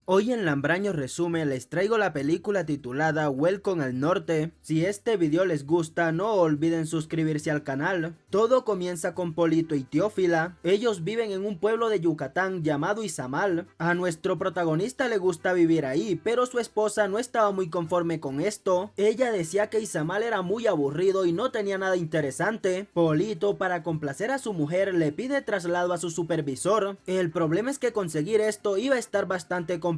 Hoy en Lambraño Resume les traigo la película titulada Welcome al Norte. Si este video les gusta, no olviden suscribirse al canal. Todo comienza con Polito y Teófila. Ellos viven en un pueblo de Yucatán llamado Izamal. A nuestro protagonista le gusta vivir ahí, pero su esposa no estaba muy conforme con esto. Ella decía que Izamal era muy aburrido y no tenía nada interesante. Polito, para complacer a su mujer, le pide traslado a su supervisor. El problema es que conseguir esto iba a estar bastante complicado,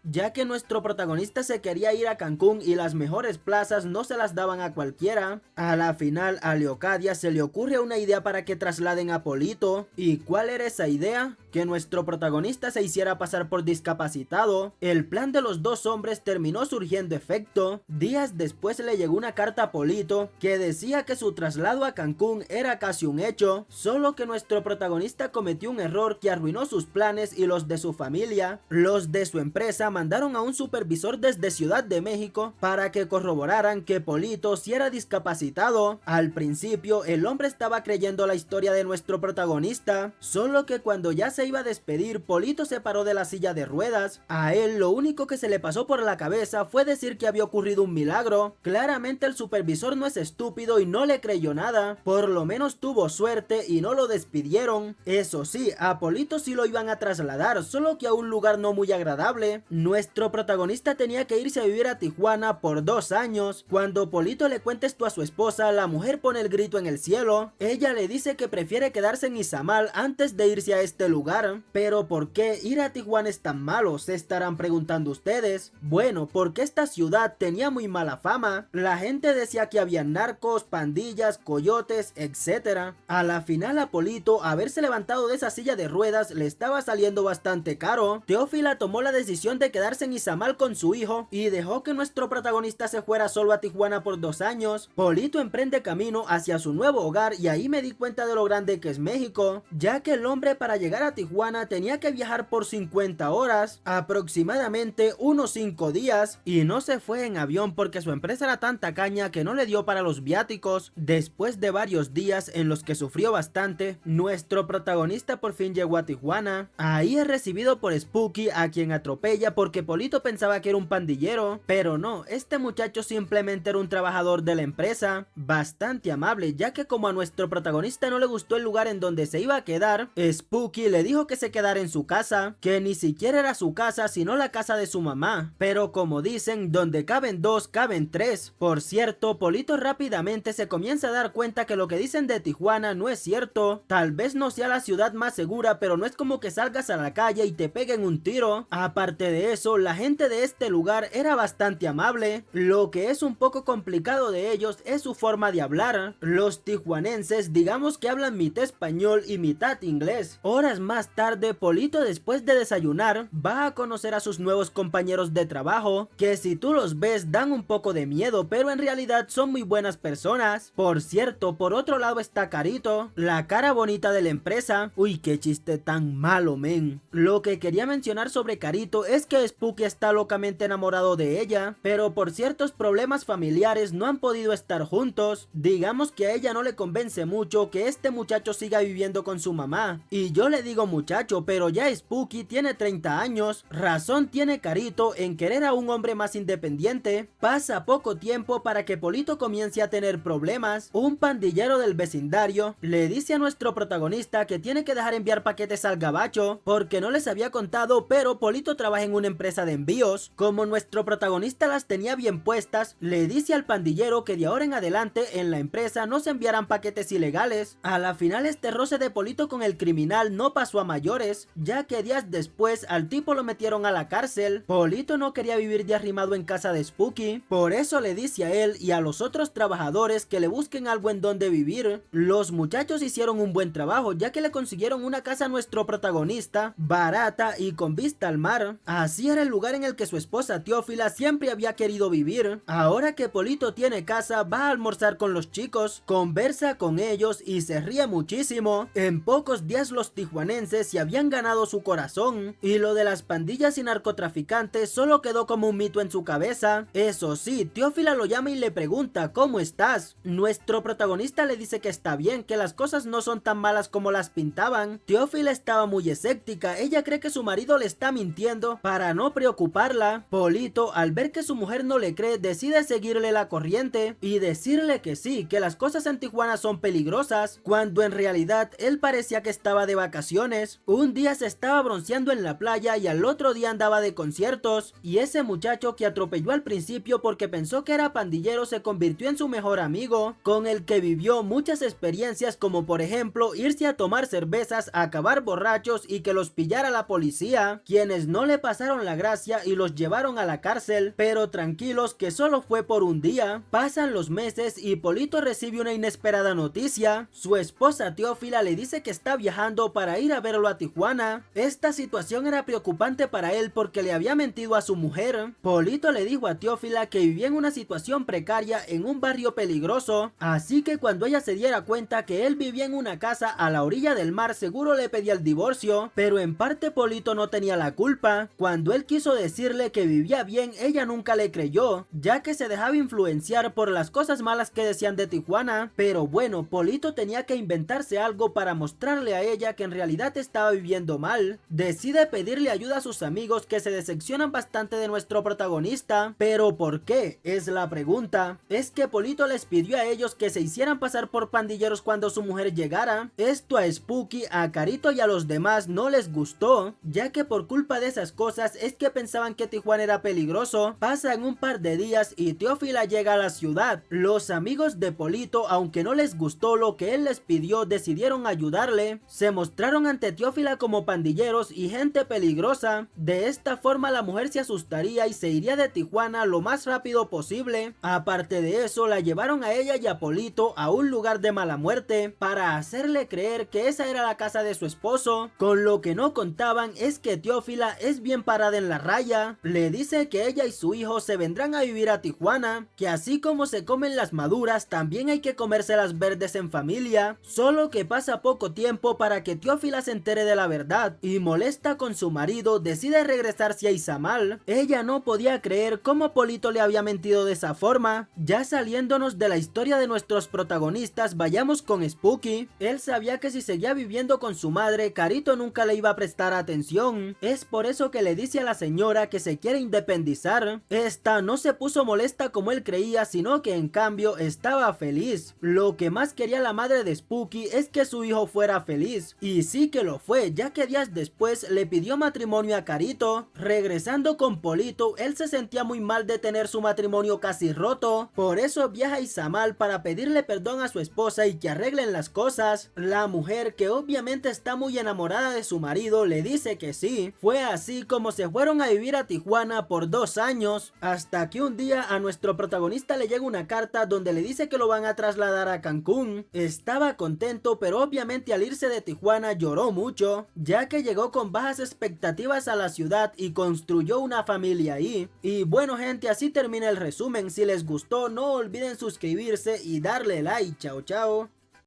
ya que nuestro protagonista se quería ir a Cancún y las mejores plazas no se las daban a cualquiera. A la final, a Leocadia se le ocurre una idea para que trasladen a Polito. ¿Y cuál era esa idea? Que nuestro protagonista se hiciera pasar por discapacitado. El plan de los dos hombres terminó surgiendo efecto. Días después le llegó una carta a Polito que decía que su traslado a Cancún era casi un hecho, solo que nuestro protagonista cometió un error que arruinó sus planes y los de su familia. Los de su empresa mandaron a un supervisor desde Ciudad de México para que corroboraran que Polito sí era discapacitado. Al principio el hombre estaba creyendo la historia de nuestro protagonista, solo que cuando ya se iba a despedir, Polito se paró de la silla de ruedas. A él lo único que se le pasó por la cabeza fue decir que había ocurrido un milagro. Claramente el supervisor no es estúpido y no le creyó nada. Por lo menos tuvo suerte y no lo despidieron. Eso sí, a Polito sí lo iban a trasladar, solo que a un lugar no muy agradable. Nuestro protagonista tenía que irse a vivir a Tijuana por 2 años. Cuando Polito le cuenta esto a su esposa, la mujer pone el grito en el cielo. Ella le dice que prefiere quedarse en Izamal antes de irse a este lugar. Pero ¿por qué ir a Tijuana es tan malo?, se estarán preguntando ustedes. Bueno, porque esta ciudad tenía muy mala fama. La gente decía que había narcos, pandillas, coyotes, etc. A la final a Polito haberse levantado de esa silla de ruedas le estaba saliendo bastante caro. Teófila tomó la decisión de quedarse en Izamal con su hijo y dejó que nuestro protagonista se fuera solo a Tijuana por 2 años. Polito emprende camino hacia su nuevo hogar y ahí me di cuenta de lo grande que es México, ya que el hombre para llegar a Tijuana tenía que viajar por 50 horas, aproximadamente unos 5 días, y no se fue en avión porque su empresa era tan tacaña que no le dio para los viáticos. Después de varios días en los que sufrió bastante, nuestro protagonista por fin llegó a Tijuana. Ahí es recibido por Spooky, a quien atropella porque Polito pensaba que era un pandillero, pero no, este muchacho simplemente era un trabajador de la empresa, bastante amable, ya que como a nuestro protagonista no le gustó el lugar en donde se iba a quedar, Spooky le dijo que se quedara en su casa, que ni siquiera era su casa sino la casa de su mamá, pero como dicen, donde caben 2 caben 3. Por cierto, Polito rápidamente se comienza a dar cuenta que lo que dicen de Tijuana no es cierto. Tal vez no sea la ciudad más segura, pero no es como que salgas a la calle y te peguen un tiro. Aparte de eso, la gente de este lugar era bastante amable. Lo que es un poco complicado de ellos es su forma de hablar. Los tijuanenses digamos que hablan mitad español y mitad inglés. Horas más tarde, Polito, después de desayunar, va a conocer a sus nuevos compañeros de trabajo, que si tú los ves dan un poco de miedo, pero en realidad son muy buenas personas. Por cierto, por otro lado está Carito, la cara bonita de la empresa. Uy, qué chiste tan malo, men. Lo que quería mencionar sobre Carito es que Spooky está locamente enamorado de ella, pero por ciertos problemas familiares no han podido estar juntos. Digamos que a ella no le convence mucho que este muchacho siga viviendo con su mamá, y yo le digo muchacho, pero ya Spooky tiene 30 años, razón tiene Carito en querer a un hombre más independiente. Pasa poco tiempo para que Polito comience a tener problemas. Un pandillero del vecindario le dice a nuestro protagonista que tiene que dejar enviar paquetes al gabacho porque no les había contado, pero Polito trabaja en una empresa de envíos. Como nuestro protagonista las tenía bien puestas, le dice al pandillero que de ahora en adelante en la empresa no se enviarán paquetes ilegales. A la final este roce de Polito con el criminal no pasó a mayores, ya que días después al tipo lo metieron a la cárcel. Polito no quería vivir de arrimado en casa de Spooky, por eso le dice a él y a los otros trabajadores que le busquen algo en donde vivir. Los muchachos hicieron un buen trabajo, ya que le consiguieron una casa a nuestro protagonista, barata y con vista al mar. Así era el lugar en el que su esposa Teófila siempre había querido vivir. Ahora que Polito tiene casa, va a almorzar con los chicos, conversa con ellos y se ríe muchísimo. En pocos días los tijuanenses se habían ganado su corazón, y lo de las pandillas y narcotraficantes solo quedó como un mito en su cabeza. Eso sí, Teófila lo llama y le pregunta ¿cómo estás? Nuestro protagonista le dice que está bien, que las cosas no son tan malas como las pintaban. Teófila estaba muy escéptica, ella cree que su marido le está mintiendo mintiendo para no preocuparla. Polito, al ver que su mujer no le cree, decide seguirle la corriente y decirle que sí, que las cosas en Tijuana son peligrosas, cuando en realidad él parecía que estaba de vacaciones. Un día se estaba bronceando en la playa y al otro día andaba de conciertos, y ese muchacho que atropelló al principio porque pensó que era pandillero se convirtió en su mejor amigo, con el que vivió muchas experiencias, como por ejemplo irse a tomar cervezas, a acabar borrachos y que los pillara la policía, quienes no le pasaron la gracia y los llevaron a la cárcel, pero tranquilos que solo fue por un día. Pasan los meses y Polito recibe una inesperada noticia. Su esposa Teófila le dice que está viajando para ir a verlo a Tijuana. Esta situación era preocupante para él porque le había mentido a su mujer. Polito le dijo a Teófila que vivía en una situación precaria en un barrio peligroso, así que cuando ella se diera cuenta que él vivía en una casa a la orilla del mar, seguro le pedía el divorcio, pero en parte Polito no tenía la culpa. Cuando él quiso decirle que vivía bien, ella nunca le creyó, ya que se dejaba influenciar por las cosas malas que decían de Tijuana. Pero bueno, Polito tenía que inventarse algo para mostrarle a ella que en realidad estaba viviendo mal. Decide pedirle ayuda a sus amigos, que se decepcionan bastante de nuestro protagonista. ¿Pero por qué? Es la pregunta. Es que Polito les pidió a ellos que se hicieran pasar por pandilleros cuando su mujer llegara. Esto a Spooky, a Carito y a los demás no les gustó, ya que por culpa de esas cosas es que pensaban que Tijuana era peligroso. Pasan un par de días y Teófila llega a la ciudad. Los amigos de Polito, aunque no les gustó lo que él les pidió, decidieron ayudarle. Se mostraron ante Teófila como pandilleros y gente peligrosa. De esta forma la mujer se asustaría y se iría de Tijuana lo más rápido posible. Aparte de eso, la llevaron a ella y a Polito a un lugar de mala muerte para hacerle creer que esa era la casa de su esposo. Con lo que no contaban es que Teófila es bien parada en la raya. Le dice que ella y su hijo se vendrán a vivir a Tijuana, que así como se comen las maduras, también hay que comerse las verdes en familia. Solo que pasa poco tiempo para que Teófila se entere de la verdad y, molesta con su marido, decide regresarse a Izamal. Ella no podía creer cómo Polito le había mentido de esa forma. Ya saliéndonos de la historia de nuestros protagonistas, vayamos con Spooky. Él sabía que si seguía viviendo con su madre, Carito nunca le iba a prestar atención. Es por eso que le dice a la señora que se quiere independizar. Esta no se puso molesta como él creía, sino que en cambio estaba feliz. Lo que más quería la madre de Spooky es que su hijo fuera feliz, y sí que lo fue, ya que días después le pidió matrimonio a Carito. Regresando con Polito, él se sentía muy mal de tener su matrimonio casi roto, por eso viaja a Izamal para pedirle perdón a su esposa y que arreglen las cosas. La mujer, que obviamente está muy enamorada de su marido, le dice que sí. Fue así como se fueron a vivir a Tijuana por 2 años, hasta que un día a nuestro protagonista le llega una carta donde le dice que lo van a trasladar a Cancún. Estaba contento, pero obviamente al irse de Tijuana lloró mucho, ya que llegó con bajas expectativas a la ciudad y construyó una familia ahí. Y bueno gente, así termina el resumen. Si les gustó, no olviden suscribirse y darle like. Chao chao.